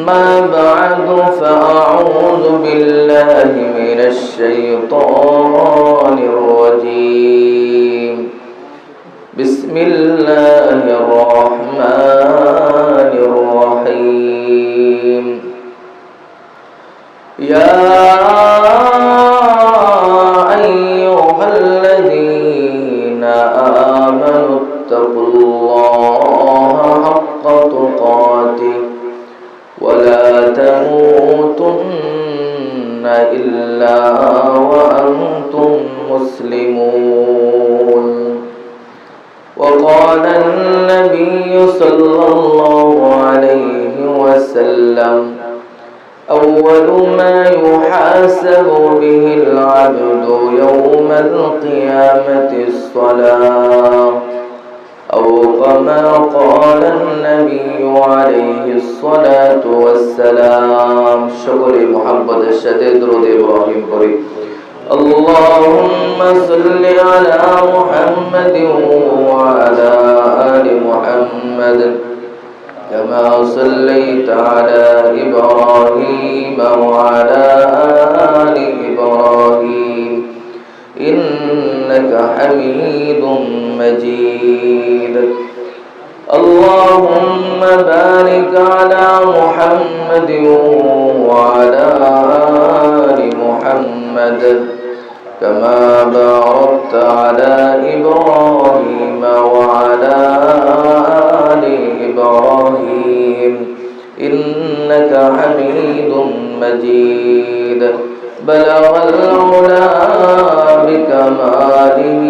أما بعد فأعوذ بالله من الشيطان الرجيم. بسم الله الرحمن الرحيم. يا أيها الذين آمنوا اتقوا الله حق تقاته ولا تموتن إلا وأنتم مسلمون. وقال النبي صلى الله عليه وسلم: أول ما يحاسب به العبد يوم القيامة الصلاة، أو كما قال النبي عليه الصلاة والسلام. شكر محمد الشديد درود إبراهيم قريب. اللهم صل على محمد وعلى آل محمد كما صليت على إبراهيم وعلى آل إبراهيم إنك حميد مجيد. اللهم بارك على محمد وعلى آل محمد كما باركت على إبراهيم وعلى آل إبراهيم إنك حميد مجيد. بلغ العلا بكماله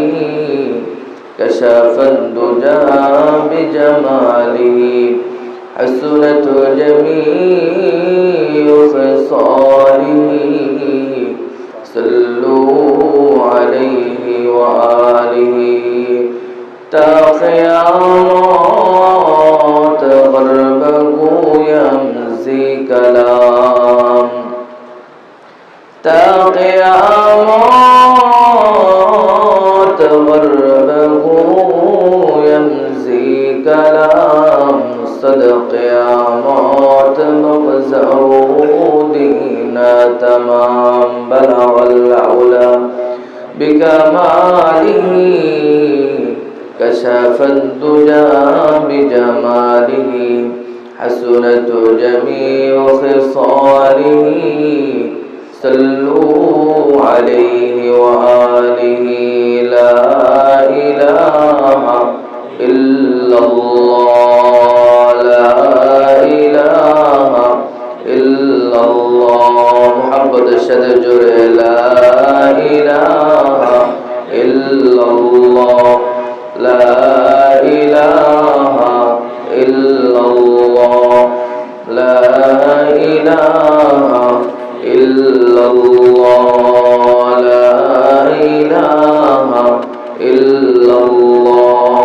كشف الدجى بجماله حسنت جميع خصاله صلوا عليه وآله. تاخيارات غربه يمزي كلام تاقيامات غربه يمزي كلام صدق يامات مغزه دينا تمام. بلغ العلا بكماله كشف الدجى بجماله حسنت جميع خصاله صلوا عليه وآله. لا إله إلا الله لا إله إلا الله. محمد الشدجر لا إله إلا الله لا إله إلا الله لا إله إلا الله لا إله إلا الله.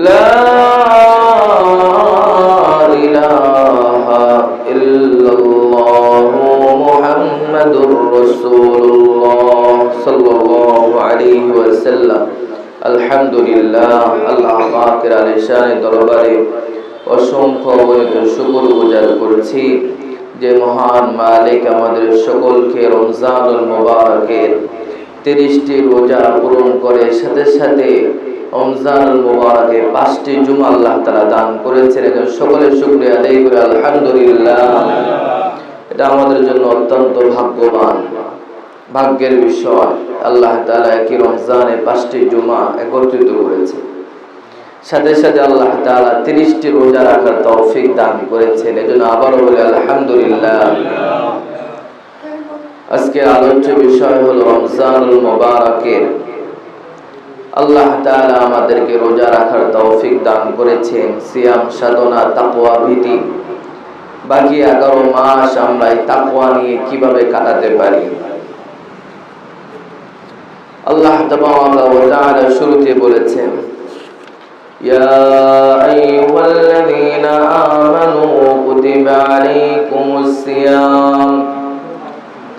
لا إله إلا الله محمد رسول الله صلى الله عليه وسلم. আলহামদুলিল্লাহ। আল্লাহ পাকের আলিশানের দরবারে অসংখ্য অগণিত শুকর গুজার করছি যে মহান মালিক আমাদের সকলকে রমজানুল মুবারকের 30টি রোজা পূরণ করে সাথে সাথে রমজানুল মুবারকে 5টি জুমা আল্লাহ তাআলা দান করেছেন। এজন্য সকলের শুকরিয়া আদায় করে আলহামদুলিল্লাহ। এটা আমাদের জন্য অত্যন্ত ভাগ্যের বিষয়। আল্লাহ তাআলা একই রমজানে 5টি জুমা একত্রিত করেছে, সাথে সাথে আল্লাহ তাআলা 30টি রোজা রাখার তৌফিক দান করেছেন। এজন্য আবারও বলি আলহামদুলিল্লাহ। আজকের আলোচ্য বিষয় হলো রমজানুল মুবারকের আল্লাহ তাআলা আমাদেরকে রোজা রাখার তৌফিক দান করেছেন। সিয়াম সাধনা তাকওয়া ভীতি বাকি 11 মাস আমরা এই তাকওয়া নিয়ে কিভাবে কাটাতে পারি। আল্লাহ তাবারাকা ওয়া তাআলা শুরুতে বলেছেন, ইয়া আইয়ুহাল্লাযীনা আমানু কুতিবা আলাইকুমুস সিয়াম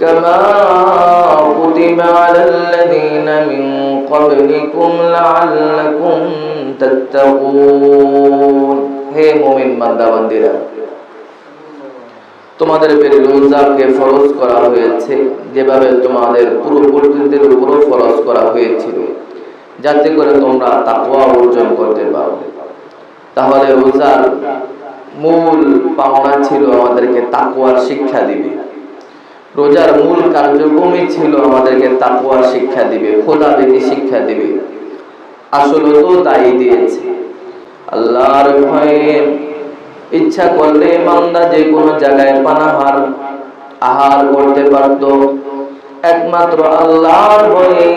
কামা কুতিবা আলাল্লাযীনা মিন ক্বাবলিকুম লাআল্লাকুম তাত্তাকুন। হে মুমিন বান্দা বান্দীরা, তোমাদের উপর রোজাকে ফরজ করা হয়েছে যেভাবে তোমাদের পূর্ববর্তীদের উপরও ফরজ করা হয়েছিল, যাতে করে তোমরা তাকওয়া অর্জন করতে পারো। তাহলে রোজার মূল পাওনা ছিল আমাদেরকে তাকওয়ার শিক্ষা দিবে। রোজার মূল কার্যক্রমই ছিল আমাদেরকে তাকওয়ার শিক্ষা দিবে, খোদাভীতি শিক্ষা দিবে। আসলে তো তাই দিয়েছে। আল্লাহর ভয়ে ইচ্ছা করলে বান্দা যে কোনো জায়গায় পানাহার আহার করতে পারত। একমাত্র আল্লাহর ভয়ে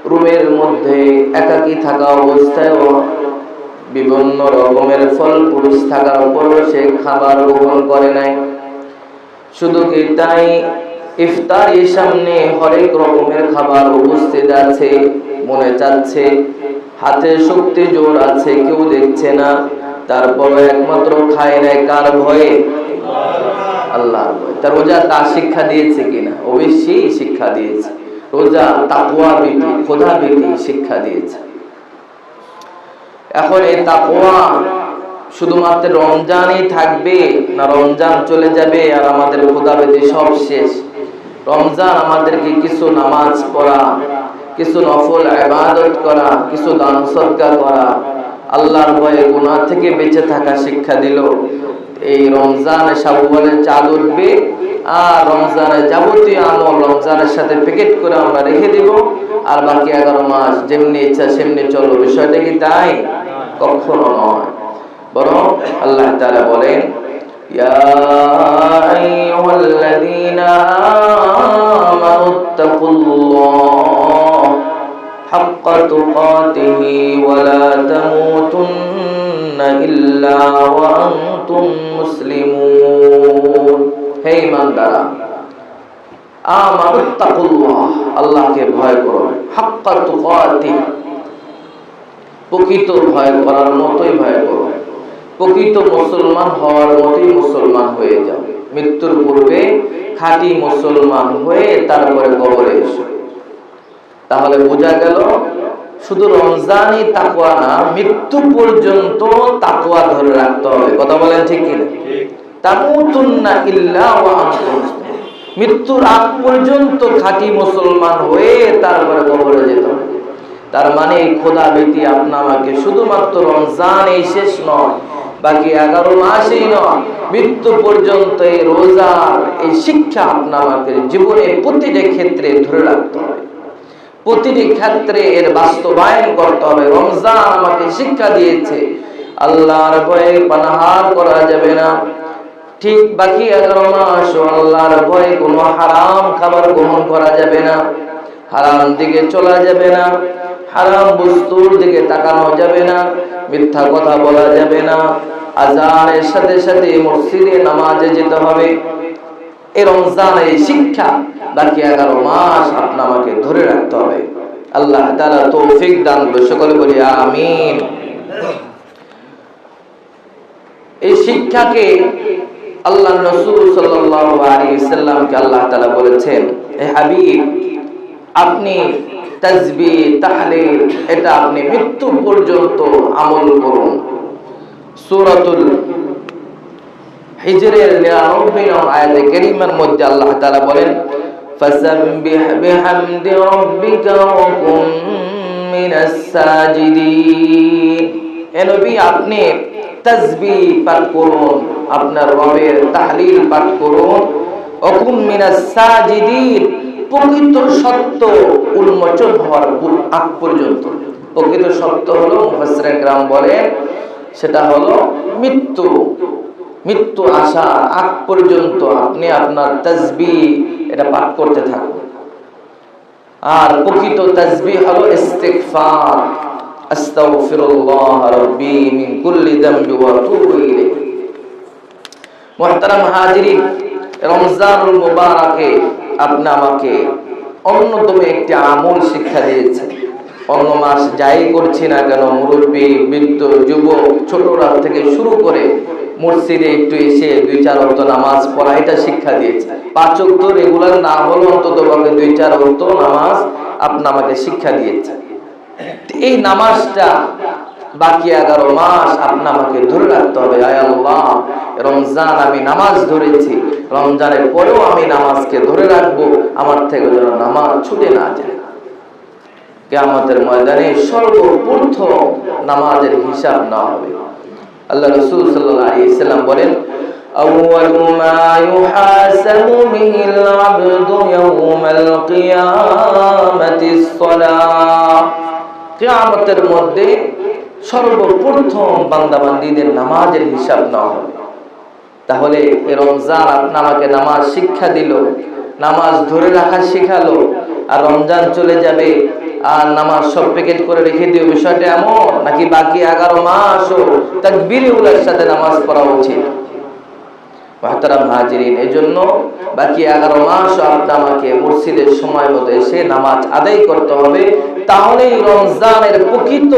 রুমের মধ্যে একাকী থাকা অবস্থায়ও বিভিন্ন রকমের ফল পুরুষ থাকার পরও সে খাবার গ্রহণ করে নাই। শুধু কি তাই, ইফতারের সামনে হরেক রকমের খাবার উপস্থিত আছে, মনে চাচ্ছে, হাতে শক্তি জোর আছে, কেউ দেখছে না, তারপর একমাত্র খায় নাই কার ভয়ে? আল্লাহর ভয়ে। তার রোজা তা শিক্ষা দিয়েছে কিনা? অবশ্যই শিক্ষা দিয়েছে। রোজা তাকওয়া ভীতি, খোদা ভীতি শিক্ষা দিয়েছে। এখন এই তাকওয়া শুধুমাত্র রমজানই থাকবে না রমজান চলে যাবে আর আমাদের খোদাভীতি সব শেষ? রমজান আমাদেরকে কিছু নামাজ পড়া, কিছু নফল ইবাদত করা, কিছু দান সদকা করা, আল্লাহর ভয়ে গুনাহ থেকে বেঁচে থাকা শিক্ষা দিল। এই রমজানে শাওয়ালের চাঁদ উঠবে আর রমজানের যাবতীয় আমল রমজানের সাথে প্যাকেট করে আমরা রেখে দিব, আর বাকি 11 মাস যেমনি ইচ্ছা সেমনি চলো। বিষয়টা কি তাই? কখনো নয়। বরং আল্লাহ তাআলা বলেন, ইয়া আইয়ুহাল্লাযীনা আমানুত্তাকুল্লাহ হাক্কা তুকাতিহি ওয়া লা তামুতুন্না ইল্লা ওয়া আনতুম মুসলিমুন। হে ঈমানদাররা, আমানুত্তাকুল্লাহ, আল্লাহকে ভয় করো, হাক্কা তুকাতিহি, প্রকৃত ভয় করার মতোই ভয় করো, প্রকৃত মুসলমান হওয়ার মতোই মুসলমান হয়ে যাও। মৃত্যুর পূর্বে খাঁটি মুসলমান হয়ে তারপরে কবরে এসো। তাহলে বোঝা গেল শুধু রমজানই তাকওয়া না, মৃত্যু পর্যন্ত তাকওয়া ধরে রাখতে হবে। কথা বলেন ঠিক কিনা? তামুতুন্না ইল্লা ওয়া আনতুম মুসলিমুন, মৃত্যুর আগ পর্যন্ত খাঁটি মুসলমান হয়ে তারপরে কবরে যেতে হবে। তার মানে এই খোদাভীতি আপনাকে শুধুমাত্র রমজানেই শেষ নয়, বাকি 11 মাসেই নয়, মৃত্যু পর্যন্ত এই রোজার এই শিক্ষা আপনাকে জীবনের প্রতিটি ক্ষেত্রে ধরে রাখতে হবে, প্রতিটি ক্ষেত্রে এর বাস্তবায়ন করতে হবে। রমজান আমাকে শিক্ষা দিয়েছে আল্লাহর ভয়ে পানাহার করা যাবে না, ঠিক বাকি 11 মাস আল্লাহর ভয়ে কোনো হারাম খাবার গ্রহণ করা যাবে না, হারাম দিকে চলা যাবে না, হারাম বস্তুর দিকে তাকানো যাবে না, মিথ্যা কথা বলা যাবে না, আযানের সাথে সাথে মসজিদে নামাজে যেতে হবে। এই রমজানের শিক্ষা বাকি 11 মাস আপনাকে ধরে রাখতে হবে। আল্লাহ তাআলা তৌফিক দান করুন, সকলে বলি আমিন। এই শিক্ষাকে আল্লাহর রাসূল সাল্লাল্লাহু আলাইহি ওয়াসাল্লামকে আল্লাহ তাআলা বলেছেন, হে হাবিব, আপনি তাসবিহ তাহলিল এটা আপনি মৃত্যু পর্যন্ত আমল করুন। সূরাতুল হিজরের 99 নং আয়াতে কারীমার মধ্যে আল্লাহ তাআলা বলেন, ফাসাব্বিহ বিহামদি রাব্বিকা ওয়া কুম মিনাস সাজিদিন। হে নবী, আপনি তাসবিহ পাঠ করুন, আপনার রবের তাহলিল পাঠ করুন, ওয়া কুম মিনাস সাজিদিন, প্রকৃত সত্য উন্মোচন হওয়ার আগ পর্যন্ত। প্রকৃত সত্য হলো মুফাসসিরিন کرام বলেন সেটা হলো মৃত্যু আসার আগ পর্যন্ত আপনি আপনার তাসবিহ এটা পাঠ করতে থাকুন। আর প্রকৃত তাসবিহ হলো ইস্তিগফার, আস্তাগফিরুল্লাহ রাব্বি মিন কুল্লি যামবি ওয়া আতুবু ইলাইহি। মুহতারাম হাজিরিন, রমজানুল মুবারাকে আপনি আমাকে অন্যতম একটি আমল শিক্ষা দিয়েছে। অন্য মাস যাই করছি না কেন, মুরব্বী, বৃদ্ধ, যুবক, ছোটরা থেকে শুরু করে মসজিদে একটু এসে 2-4 ওয়াক্ত নামাজ পড়া, এটা শিক্ষা দিয়েছে। 5 ওয়াক্ত রেগুলার না হলো অন্তত 2-4 ওয়াক্ত নামাজ আপনি আমাকে শিক্ষা দিয়েছে। এই নামাজটা বাকি 11 মাস আপনি আমাকে ধরে রাখতে হবে। আয় আল্লাহ, রমজান আমি নামাজ ধরেছি, রমজানের পরেও আমি নামাজকে ধরে রাখবো, আমার থেকে যেন নামাজ ছুটে না যায়। কিয়ামতের ময়দানে সর্বপ্রথম নামাজের হিসাব না হবে। আল্লাহ রাসূল সাল্লাল্লাহু আলাইহি ওয়াসাল্লাম বলেন, আউয়ালু মা ইউহাসাবু বিহিল আবদু ইয়াওমাল কিয়ামাতিস সালাহ। কিয়ামতের মধ্যে সর্বপ্রথম বান্দাবান্দীদের নামাজের হিসাব না হবে। তাহলে এই রমজান আপনি আমাকে নামাজ শিক্ষা দিল, নামাজ ধরে রাখা শেখালো, আর রমজান চলে যাবে আর নামাজ সব প্যাকেট করে রেখে দিও, বিষয়টা এমন নাকি? বাকি 11 মাসও তাকবীরে উলার সাথে নামাজ পড়া উচিত। মুহতারাম হাজিরিন, এজন্য বাকি 11 মাসও আপনি আমাকে মসজিদের সময় মতো এসে নামাজ আদায় করতে হবে। তাহলেই রমজানের প্রকৃত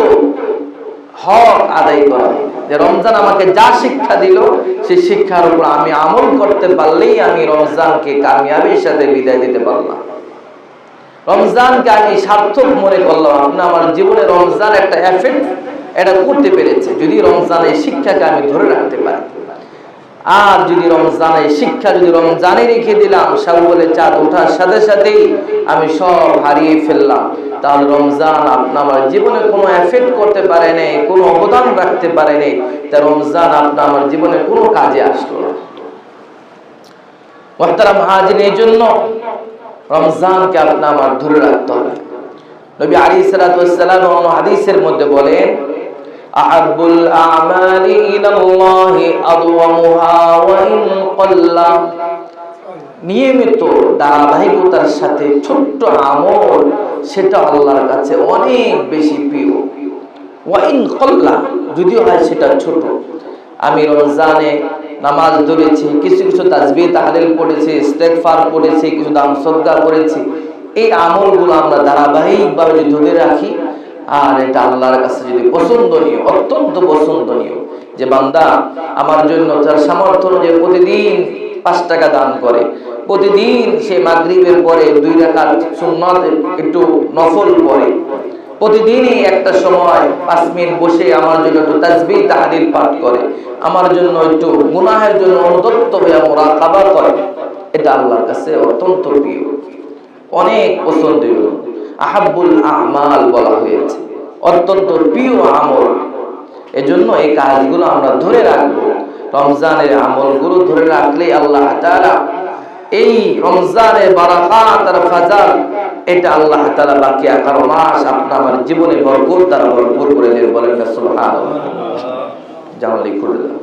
হক আদায় করা। যে রমজান আমাকে যা শিক্ষা দিল, সেই শিক্ষার উপর আমি আমল করতে পারলেই আমি রমজানকে কামিয়াবির সাথে বিদায় দিতে পারলাম। রমজানকে আমি সার্থক মনে করলাম। আপনি আমার জীবনে রমজান একটা এফেক্ট এটা করতে পেরেছে যদি রমজানের শিক্ষাকে আমি ধরে রাখতে পারি। আর যদি রমজানের শিক্ষা যদি রমজানে রেখে দিলাম, শাওয়ালের চাঁদ ওঠার সাথে সাথেই আমি সব হারিয়ে ফেললাম, তাহলে রমজান আপনার আমার জীবনে কোনো এফেক্ট করতে পারে নাই, কোনো অবদান রাখতে পারে নাই। তা রমজান আপনার আমার জীবনে কোনো কাজে আসলো না। মুহতারাম হাজিরিন, এই জন্য রমজানকে আপনি আমার ধরে রাখতে হবে। নবী আলাইহিস সালাতু ওয়াস সালাম হাদিসের মধ্যে বলেন, আহাব্বুল আমালি ইলাল্লাহি আদওয়ামুহা ওয়া ইন ক্বাল্লা। নিয়মিত ধারাবাহিকতার সাথে ছোট্ট আমল, সেটা আল্লাহর কাছে অনেক বেশি প্রিয়। ওয়া ইন ক্বাল্লা, যদিও হয় সেটা ছোট। আমি রমজানে নামাজ ধরেছি, কিছু কিছু তাসবিহ তাহলিল পড়েছি, ইস্তেগফার করেছি, কিছু দান সদকা করেছি, এই আমলগুলো আমরা ধারাবাহিকভাবে যদি ধরে রাখি, আর এটা আল্লাহর কাছে যদি পছন্দনীয়, অত্যন্ত পছন্দনীয়, যে বান্দা আমার জন্য তার সামর্থ্য অনুযায়ী প্রতিদিন 5 টাকা দান করে, প্রতিদিন সে মাগরিবের পরে 2 রাকাত সুন্নাত একটু নফল পড়ে, প্রতিদিনই একটা সময় 5 মিনিট বসে আমার জন্য একটু তাসবিহ তাহলিল পাঠ করে, আমার জন্য একটু গুনাহের জন্য অনুতপ্ত হয়ে মুরাকাবা করে, এটা আল্লাহর কাছে অত্যন্ত প্রিয়, অনেক পছন্দনীয়। আহাব্বুল আমাল বলা হয়েছে, অত্যন্ত প্রিয় আমল। এজন্য এই কাজগুলো আমরা ধরে রাখবো। রমজানের আমলগুলো ধরে রাখলে আল্লাহ তাআলা এই রমজানের বারাকাত আর ফাজাল, এটা আল্লাহ তাআলা বাকি 11 মাস আপনার আমার জীবনে বরকত দ্বারা ভরপুর করে দেন। বলেন না সুবহানাল্লাহ। জানালি করে দেন।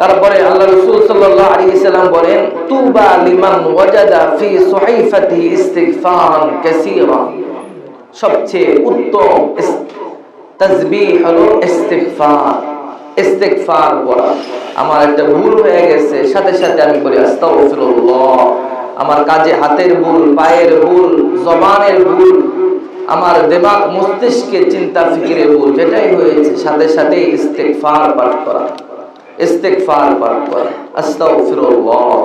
তারপরে আল্লাহ রাসূল সাল্লাল্লাহু আলাইহি ওয়াসাল্লাম বলেন, তুবা লিমান ওয়াজাদা ফি সুহাইফাতিহি ইস্তিগফারান কাসীরা। সবচেয়ে উত্তম তাসবিহ হলো ইস্তিগফার। ইস্তিগফার করা। আমার একটা ভুল হয়ে গেছে, সাথে সাথে আমি বলি আস্তাগফিরুল্লাহ। আমার কাজে হাতের ভুল, পায়ের ভুল, জবানের ভুল, আমার দিমাগ মস্তিষ্কে চিন্তা ফিকিরে ভুল, যেটাই হয়েছে সাথে সাথে ইস্তিগফার পাঠ করা। ইস্তিগফার পাঠ করা, আস্তাগফিরুল্লাহ।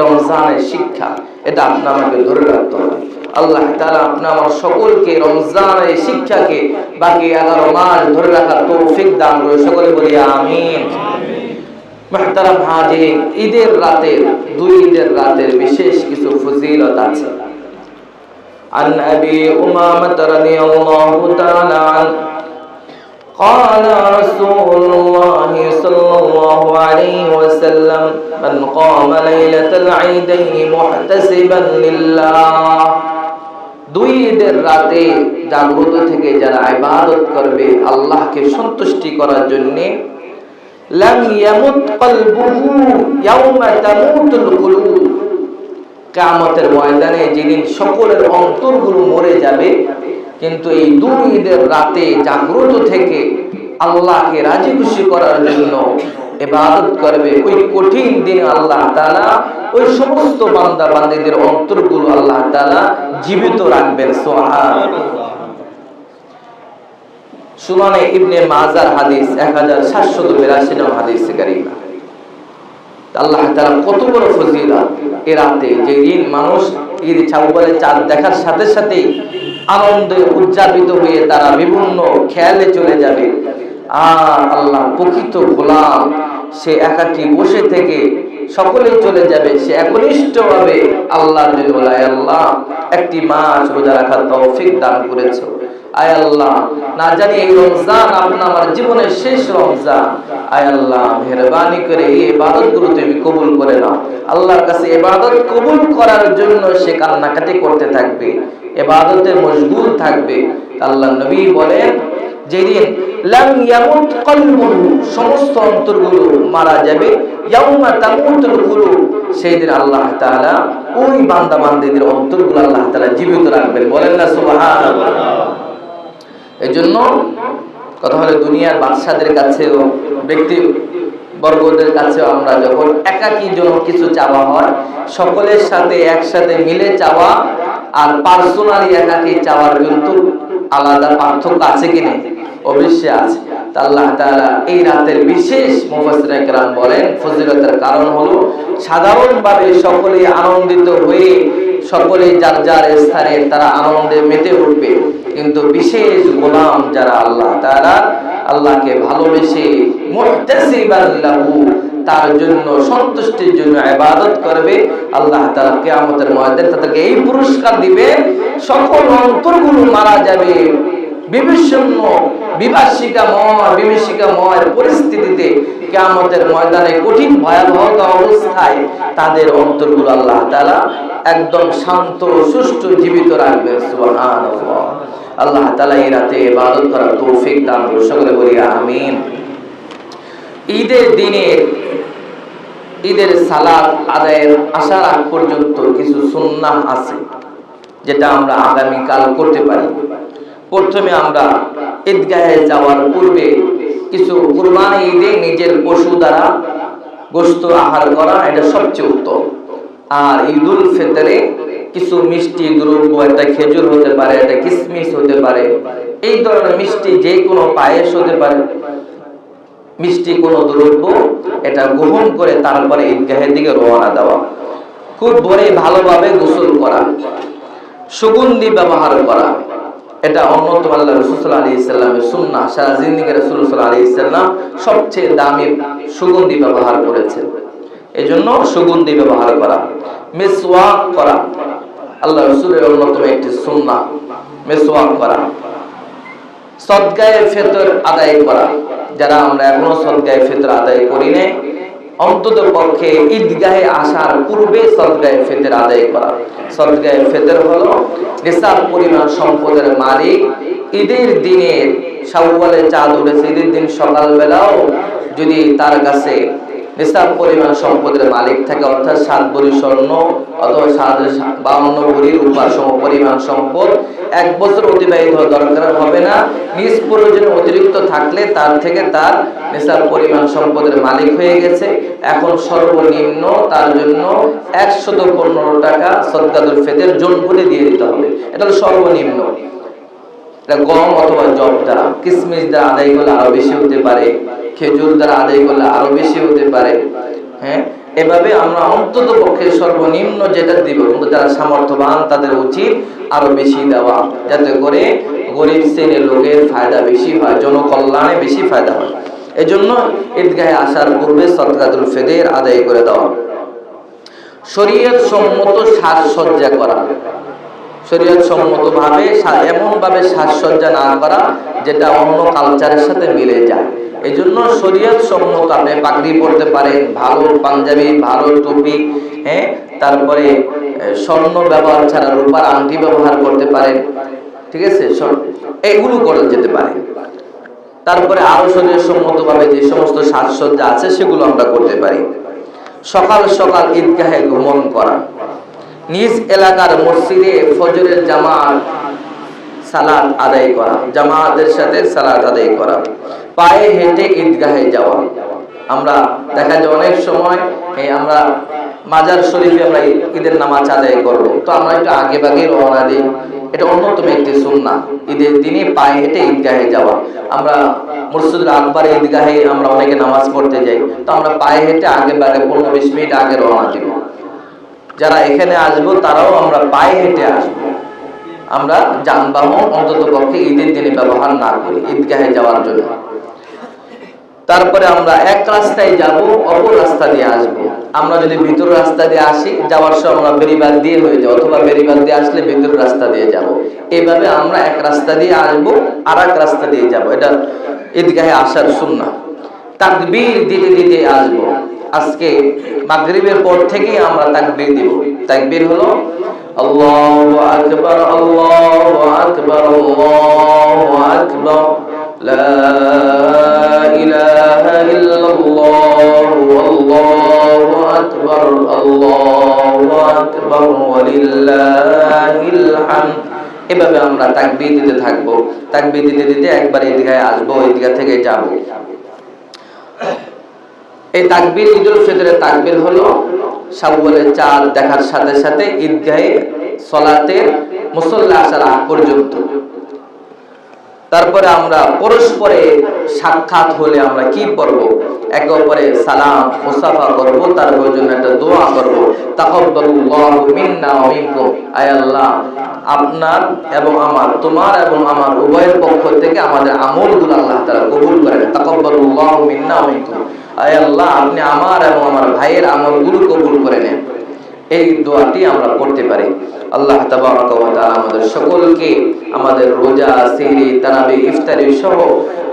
রমজানের শিক্ষা, এটা আপনি আমাকে ধরে রাখতে হবে। আল্লাহ তাআলা আপনি আমার সকলকে রমজানের শিক্ষাকে বাকি 11 মাস ধরে রাখার তৌফিক দান করে। সকলে বলি আমিন। মুহতারাম হাজিরিন, ঈদের রাতের, 2 ঈদের রাতের বিশেষ কিছু ফজিলত আছে। আন আবি উমামা রাদিয়াল্লাহু তাআলা আনহু قال رسول الله صلى الله عليه وسلم من قام ليلة العيدين محتسبا لله। 2 ঈদের রাতে জাগ্রত থেকে যারা ইবাদত করবে আল্লাহকে সন্তুষ্টি করার জন্য, লাম ইয়ামুত কলবুহু ইয়াওমা তামুতুল কুলুব। কিয়ামতের ময়দানে যেদিন সকলের অন্তরগুলো মরে যাবে, কিন্তু এই 2 ঈদের রাতে জাগ্রত থেকে আল্লাহকে রাজি খুশি করার জন্য ইবাদত করবে, ওই কঠিন দিনে আল্লাহ তাআলা ওই সমস্ত বান্দা বান্দীদের অন্তরগুলো আল্লাহ তাআলা জীবিত রাখবেন। সুবহানাল্লাহ। সুনানে ইবনে মাজার হাদিস 1782 নম্বর হাদিস কারীমা। আল্লাহ তাআলা কত বড় ফজিলত এই রাতে, যে দিন মানুষ ঈদ শাওয়ালের চাঁদ দেখার সাথে সাথেই আনন্দে উদযাপিত হয়ে তারা বিভিন্ন খেয়ালে চলে যাবে। আর আল্লাহ প্রকৃত গোলাম সে একাকী বসে থেকে সকলেই চলে যাবে, সে একনিষ্ঠভাবে আল্লাহর জন্য বলে, আল্লাহ একটি মাস রোজা রাখার তৌফিক দান করেছো, আয় আল্লাহ না জানি এই রমজান আপনি আমার জীবনের শেষ রমজান, আয় আল্লাহ মেহেরবানি করে এই ইবাদতগুলো তুমি কবুল করে নাও। আল্লাহর কাছে ইবাদত কবুল করার জন্য সে কান্নাকাটি করতে থাকবে, ইবাদতে মশগুল থাকবে। আল্লাহর নবী বলেন, যেদিন লাম ইয়ামুত কলবুহু, সমস্ত অন্তরগুলো মারা যাবে, ইয়াউমা তামুতুল কুলুব, সেই দিন আল্লাহ তাআলা ওই বান্দা বান্দীদের অন্তরগুলো আল্লাহ তাআলা জীবিত রাখবেন। বলেন না সুবহানাল্লাহ। এজন্য কথা হলো দুনিয়ার বাদশাদের কাছেও ব্যক্তি বর্গদের কাছেও আমরা যখন একাকী জন্য কিছু চাওয়া হয়, সকলের সাথে একসাথে মিলে চাওয়া আর পার্সোনালি একাকী চাওয়ার কিন্তু আলাদা পার্থক্য আছে কি নেই? অবশ্যই আছে। আল্লাহ তাআলা এই রাতের বিশেষ মুফাসসিরিনে কেরাম বলেন ফজিলতের কারণ হলো সাধারণভাবে সকলে আনন্দিত হয়ে সকলে যার যার স্থানে তারা আনন্দে মেতে উঠবে, কিন্তু বিশেষ গোলাম যারা আল্লাহ তাআলা আল্লাহকে ভালোবেসে মুহতাসিবান লাহু, তার জন্য সন্তুষ্টির জন্য ইবাদত করবে, আল্লাহ তাআলা কিয়ামতের ময়দানে তাদেরকে এই পুরস্কার দিবে, সকল অন্তরগুলো মারা যাবে বিভীষিকাময় পরিস্থিতিতে, কিয়ামতের ময়দানে কঠিন ভয়াবহতা অবস্থায় তাদের অন্তরগুলো আল্লাহ তাআলা একদম শান্ত সুষ্ঠু জীবিত রাখবেন। সুবহানাল্লাহ। আল্লাহ তাআলা এই রাতে ইবাদত করার তৌফিক দান করুন, সকলে বলি আমিন। ঈদের দিনে ঈদের সালাত আদায়ের আসার আগ পর্যন্ত কিছু সুন্নাহ আছে যেটা আমরা আগামী কাল করতে পারি। প্রথমে আমরা ঈদগাহে যাওয়ার পূর্বে কিছু কুরবানি ঈদে নিজের পশু দ্বারা গোশত আহার করা, এটা সবচেয়ে উত্তম। আর ঈদুল ফিতরে কিছু মিষ্টি দ্রব্য, একটা খেজুর হতে পারে, একটা কিশমিশ হতে পারে, এই ধরনের মিষ্টি যে কোনো পায়েস হতে পারে, মিষ্টি কোনো দ্রব্য এটা গ্রহণ করে তারপরে ঈদগাহের দিকে রওনা দেওয়া। খুব ভোরে ভালোভাবে গোসল করা, সুগন্ধি ব্যবহার করা, এটা অন্যতম আল্লাহ রাসূল সাল্লাল্লাহু আলাইহি সাল্লামের সুন্নাহ। সারা জিন্দেগি রাসূল সাল্লাল্লাহু আলাইহি সাল্লাম সবচেয়ে দামি সুগন্ধি ব্যবহার করেছেন, এজন্য সুগন্ধি ব্যবহার করা। মিসওয়াক করা আল্লাহ রাসূলের অন্যতম একটি সুন্নাহ, মিসওয়াক করা। সদকায়ে ফিতর আদায় করা, যারা আমরা এখনো সদকায়ে ফিতর আদায় করি না, অন্তত পক্ষে ঈদগাহে আসার পূর্বে সদকায়ে ফিতর আদায় করা। সদকায়ে ফিতর হলো নিসাব পরিমাণ সম্পদের মালিক। ঈদের দিনে শাওয়ালে চাঁদ উঠেছে, ঈদের দিন সকালবেলাও যদি তার কাছে নিসাব পরিমাণ সম্পদের মালিক থাকে, অর্থাৎ 7 ভরি স্বর্ণ অথবা 52 ভরি রূপার সম পরিমাণ সম্পদ, 1 বছর অতিবাহিত দরকার হবে না। নিজ প্রয়োজনে অতিরিক্ত থাকলে তার থেকে তার নিসাব পরিমাণ সম্পদের মালিক হয়ে গেছে। এখন সর্বনিম্ন তার জন্য 115 টাকা সদকাতুল ফিতর জন করে দিয়ে দিতে হবে, এটা হলো সর্বনিম্ন। এটা গম অথবা জব দ্বারা, কিশমিশ দ্বারা আদায় করলে আরো বেশি হতে পারে, খেজুর দ্বারা আদায় করলে আরো বেশি হতে পারে। হ্যাঁ, এভাবে আমরা অন্তত পক্ষে সর্বনিম্ন যেটা দিব, কিন্তু যারা সামর্থ্যবান তাদের উচিত আরো বেশি দেওয়া, যাতে করে গরিব শ্রেণীর লোকের ফায়দা বেশি হয়, জনকল্যাণে বেশি ফায়দা হয়। এজন্য ঈদগাহে আসার পূর্বে সদকাতুল ফিতর আদায় করে দেওয়া। শরীয়ত সম্মত সাজসজ্জা করা, শরীয়ত সম্মত ভাবে এমন ভাবে সাজসজ্জা না করা যেটা অন্য কালচারের সাথে মিলে যায়। এই জন্য শরীয়ত সম্মত আপনি পাগড়ি পরতে পারেন, ভালো পাঞ্জাবি, ভালো টুপি, হ্যাঁ, তারপরে স্বর্ণ ব্যবহার ছাড়া রূপার আংটি ব্যবহার করতে পারেন, ঠিক আছে, এগুলো করে যেতে পারে। তারপরে আরো শরীয়ত সম্মত ভাবে যে সমস্ত সাজসজ্জা আছে সেগুলো আমরা করতে পারি। সকাল সকাল ঈদগাহে গমন করা, নিজ এলাকার মসজিদে ফজরের জামাত সালাত আদায় করা, জামাতের সাথে সালাত আদায় করা, পায়ে হেঁটে ঈদগাহে যাওয়া। আমরা দেখা যায় অনেক সময় আমরা মাজার শরীফে আমরা ঈদের নামাজ আদায় করব, তো আমরা একটু আগে ভাগে রওনা দিই, এটা অন্যতম একটি সুন্নাহ। ঈদের দিনে পায়ে হেঁটে ঈদগাহে যাওয়া। আমরা মসজিদুল আকবর ঈদগাহে আমরা অনেকে নামাজ পড়তে যাই, তো আমরা পায়ে হেঁটে আগে ভাগে 15-20 মিনিট আগে রওনা দিব। যারা এখানে আসবো তারাও আমরা পায়ে হেঁটে আসবো, আমরা যানবাহন অন্ততপক্ষে ঈদের দিনে ব্যবহার না করি ঈদগাহে যাওয়ার জন্য। তারপরে আমরা এক রাস্তায় যাব, অপর রাস্তা দিয়ে আসব। আমরা যদি ভিতর রাস্তা দিয়ে আসি, যাওয়ার সময় আমরা বেরিবাদ দিয়ে হয়ে যাব, অথবা বেরিবাদ দিয়ে আসলে ভিতর রাস্তা দিয়ে যাব। এইভাবে আমরা এক রাস্তা দিয়ে আসব, আর এক রাস্তা দিয়ে যাব। এটা ঈদগাহে আসার সুন্নাহ। তাকবীর দিতে দিতে আসব। আজকে মাগরিবের পর থেকেই আমরা তাকবীর দিব। তাকবীর হলো আল্লাহু আকবার, আল্লাহু আকবার, আল্লাহু আকবার, লা ইলাহা ইল্লাল্লাহু, আল্লাহু আকবার, আল্লাহু আকবার, ওয়ালিল্লাহিল হামদ। এভাবে আমরা তাকবীর দিতে থাকব। তাকবীর দিতে দিতে একবার ঈদগাহে আসব, ঈদগাহ থেকে যাব। এই তাকবীর, ঈদুল ফিতরের তাকবীর হলো শাওয়ালের চাঁদ দেখার সাথে সাথে ঈদগাহে সালাতের মুসল্লা আসার আগ পর্যন্ত। তারপরে আমরা পরস্পরে সাক্ষাৎ হলে আমরা কি করব? একে অপরে সালাম মুসাফা করব, তার জন্য একটা দোয়া করব। তাকাব্বালুল্লাহু মিন্না ওয়া মিনকুম, আয় আল্লাহ, আপনার এবং আমার, তোমার এবং আমার উভয়ের পক্ষ থেকে আমাদের আমলগুলো আল্লাহ তাআলা কবুল করেন। তাকাব্বালুল্লাহু মিন্না ওয়া মিনকুম, আয় আল্লাহ, আপনি আমার এবং আমার ভাইয়ের আমলগুলো কবুল করে নেন। এই দোয়াটি আমরা করতে পারি। আল্লাহ তাবারক ওয়া তাআলা আমাদের সকলকে আমাদের রোজা, সিহরি, তারাবি, ইফতারি সহ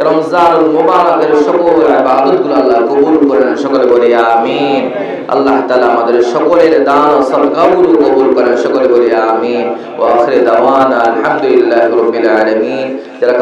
রমজানুল মুবারকের সকল ইবাদতগুলো আল্লাহ কবুল করেন। সকলে বলি আমিন। আল্লাহ তাআলা আমাদের সকলের দান ও সদকাগুলো কবুল করেন। সকলে বলি আমিন। ওয়া আখিরু দাওয়ানা আলহামদুলিল্লাহি রাব্বিল আলামিন। যারা